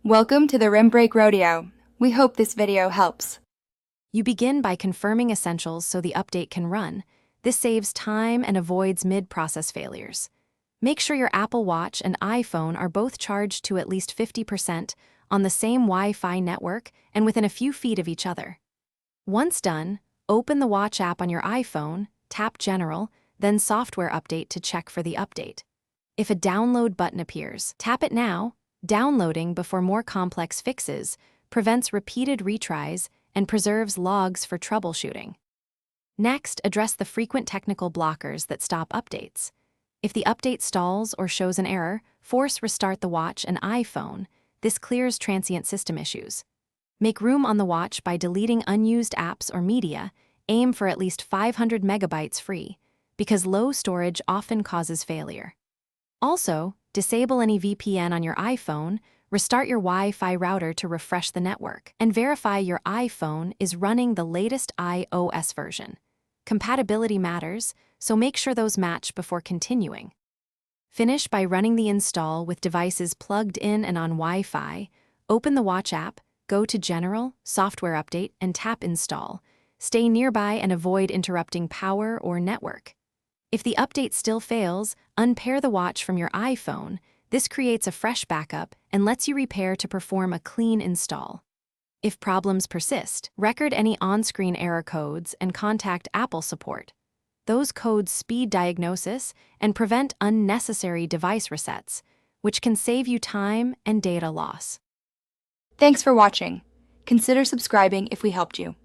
Welcome to the Rim Break Rodeo. We hope this video helps. You begin by confirming essentials so the update can run. This saves time and avoids mid-process failures. Make sure your Apple Watch and iPhone are both charged to at least 50% on the same Wi-Fi network and within a few feet of each other. Once done, open the Watch app on your iPhone, tap General, then Software Update to check for the update. If a download button appears, tap it now. Downloading before more complex fixes prevents repeated retries and preserves logs for troubleshooting. Next, address the frequent technical blockers that stop updates. If the update stalls or shows an error, force restart the watch and iPhone. This clears transient system issues. Make room on the watch by deleting unused apps or media. Aim for at least 500 megabytes free, because low storage often causes failure. Also, disable any VPN on your iPhone, restart your Wi-Fi router to refresh the network, and verify your iPhone is running the latest iOS version. Compatibility matters, so make sure those match before continuing. Finish by running the install with devices plugged in and on Wi-Fi. Open the Watch app, go to General, Software Update, and tap Install. Stay nearby and avoid interrupting power or network. If the update still fails, unpair the watch from your iPhone. This creates a fresh backup and lets you repair to perform a clean install. If problems persist, record any on-screen error codes and contact Apple support. Those codes speed diagnosis and prevent unnecessary device resets, which can save you time and data loss. Thanks for watching. Consider subscribing if we helped you.